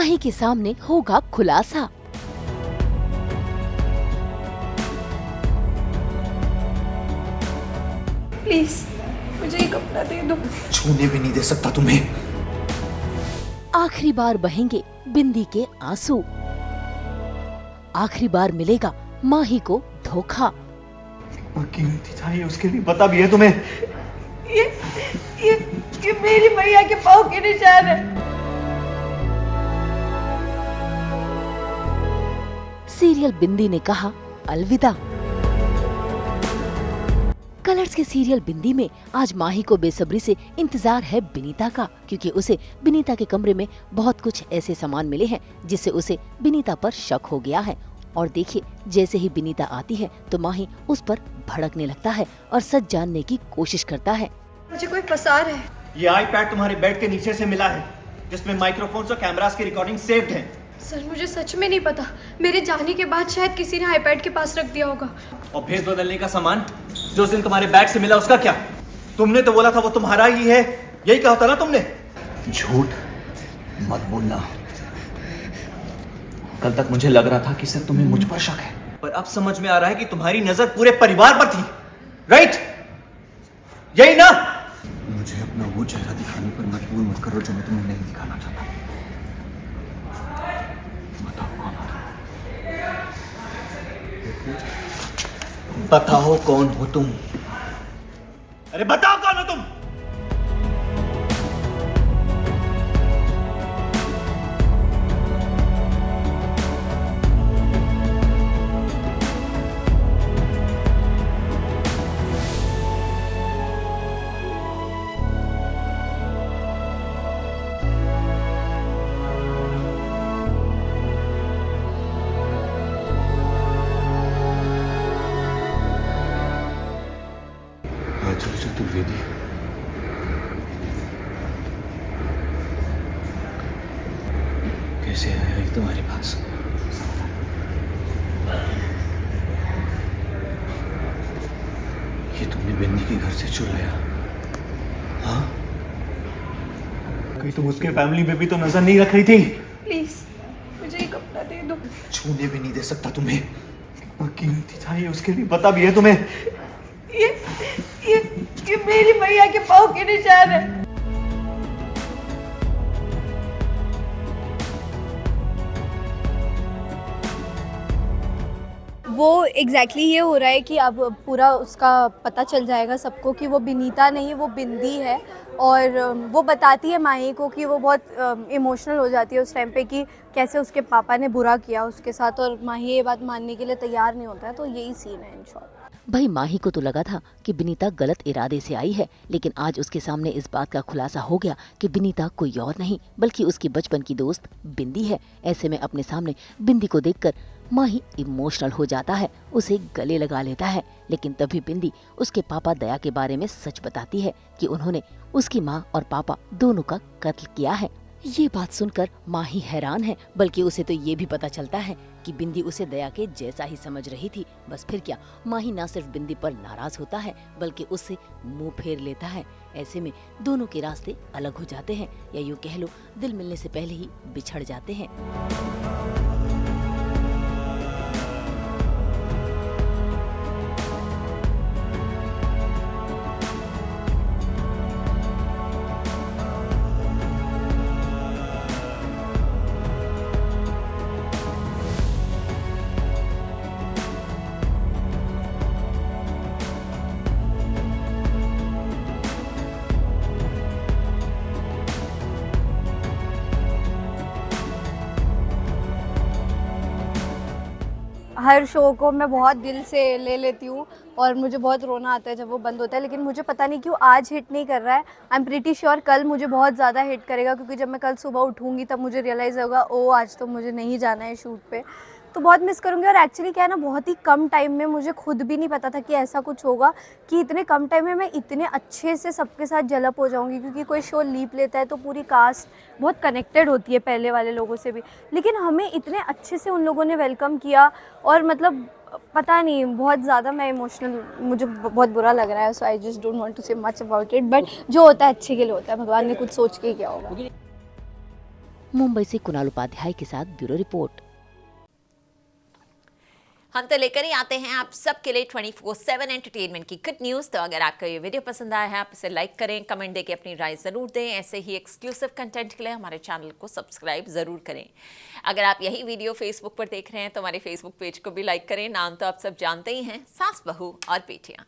माही के सामने होगा खुलासा। प्लीज मुझे ये कपड़ा दे दो। छूने भी नहीं दे सकता तुम्हें। आखिरी बार बहेंगे बिंदी के आंसू। आखिरी बार मिलेगा माही को धोखा। कीमती था ये उसके लिए, पता भी है तुम्हें। ये मेरी मैया के पाँव के निशान है। सीरियल बिंदी ने कहा अलविदा। कलर्स के सीरियल बिंदी में आज माही को बेसब्री से इंतजार है बिनीता का, क्योंकि उसे बिनीता के कमरे में बहुत कुछ ऐसे सामान मिले हैं जिससे उसे बिनीता पर शक हो गया है। और देखिए, जैसे ही बिनीता आती है तो माही उस पर भड़कने लगता है और सच जानने की कोशिश करता है। मुझे कोई फंसा रहा है। ये आईपैड तुम्हारे बेड के नीचे से मिला है, जिसमें माइक्रोफोन्स और कैमरास की रिकॉर्डिंग सेव्ड है। सर मुझे सच में नहीं पता, मेरे जाने के बाद शायद किसी ने आईपैड के पास रख दिया होगा। और भेज बदलने का सामान जो उस दिन तुम्हारे बैग से मिला, उसका क्या? तुमने तो बोला था वो तुम्हारा ही है, यही कहा था ना तुमने। झूठ मत बोलना। कल तक मुझे लग रहा था कि सिर्फ तुम्हें मुझ पर शक है, पर अब समझ में आ रहा है कि तुम्हारी नजर पूरे परिवार पर थी। राइट? यही ना? मुझे अपना वो चेहरा दिखाने पर मजबूर मत करो जो मैं तुम्हें नहीं दिखाना चाहता। बताओ कौन हो तुम? अरे बताओ कौन हो तुम? चतुर्वेदी, कैसे आया ये तुम्हारे पास? ये तुमने बिन्नी के घर से चुराया? हाँ? कहीं तुम उसके फैमिली में भी तो नजर नहीं रख रही थी? प्लीज मुझे ये कपड़ा दे दो। छूने भी नहीं दे सकता तुम्हें। कीमती था ये उसके लिए, पता भी है तुम्हें। ये मेरी मैया के पाँव के निशान है। वो एग्जैक्टली ये हो रहा है कि अब पूरा उसका पता चल जाएगा सबको कि वो बिनीता नहीं, वो बिंदी है। और वो बताती है माही को कि वो बहुत इमोशनल हो जाती है उस टाइम पे कि कैसे उसके पापा ने बुरा किया उसके साथ, और माही ये बात मानने के लिए तैयार नहीं होता है। तो यही सीन है इन शॉर्ट। भाई माही को तो लगा था कि बिनीता गलत इरादे से आई है, लेकिन आज उसके सामने इस बात का खुलासा हो गया कि बिनीता कोई और नहीं बल्कि उसकी बचपन की दोस्त बिंदी है। ऐसे में अपने सामने बिंदी को देखकर माही इमोशनल हो जाता है, उसे गले लगा लेता है। लेकिन तभी बिंदी उसके पापा दया के बारे में सच बताती है कि उन्होंने उसकी माँ और पापा दोनों का कत्ल किया है। ये बात सुनकर माही हैरान है, बल्कि उसे तो ये भी पता चलता है कि बिंदी उसे दया के जैसा ही समझ रही थी। बस फिर क्या, माही ना सिर्फ बिंदी पर नाराज होता है बल्कि उससे मुंह फेर लेता है। ऐसे में दोनों के रास्ते अलग हो जाते हैं, या यूँ कह लो दिल मिलने से पहले ही बिछड़ जाते हैं। हर शो को मैं बहुत दिल से ले लेती हूँ और मुझे बहुत रोना आता है जब वो बंद होता है, लेकिन मुझे पता नहीं क्यों आज हिट नहीं कर रहा है। आई एम प्रीटी श्योर कल मुझे बहुत ज़्यादा हिट करेगा, क्योंकि जब मैं कल सुबह उठूँगी तब मुझे रियलाइज़ होगा ओ आज तो मुझे नहीं जाना है शूट पे, तो बहुत मिस करूँगी। और एक्चुअली क्या है ना, बहुत ही कम टाइम में, मुझे खुद भी नहीं पता था कि ऐसा कुछ होगा कि इतने कम टाइम में मैं इतने अच्छे से सबके साथ जलप हो जाऊँगी। क्योंकि कोई शो लीप लेता है तो पूरी कास्ट बहुत कनेक्टेड होती है पहले वाले लोगों से भी, लेकिन हमें इतने अच्छे से उन लोगों ने वेलकम किया और मतलब पता नहीं बहुत ज़्यादा मैं इमोशनल, मुझे बहुत बुरा लग रहा है। So I just don't want to say much about it, but जो होता है अच्छे के लिए होता है, भगवान ने कुछ सोच के ही किया होगा। मुंबई से कुणाल उपाध्याय के साथ ब्यूरो रिपोर्ट। हम तो लेकर ही आते हैं आप सबके लिए 24/7 एंटरटेनमेंट की गुड न्यूज़। तो अगर आपका ये वीडियो पसंद आया है, आप इसे लाइक करें, कमेंट देके अपनी राय ज़रूर दें। ऐसे ही एक्सक्लूसिव कंटेंट के लिए हमारे चैनल को सब्सक्राइब ज़रूर करें। अगर आप यही वीडियो फेसबुक पर देख रहे हैं तो हमारे फेसबुक पेज को भी लाइक करें। नाम तो आप सब जानते ही हैं, सास बहू और बेटियाँ।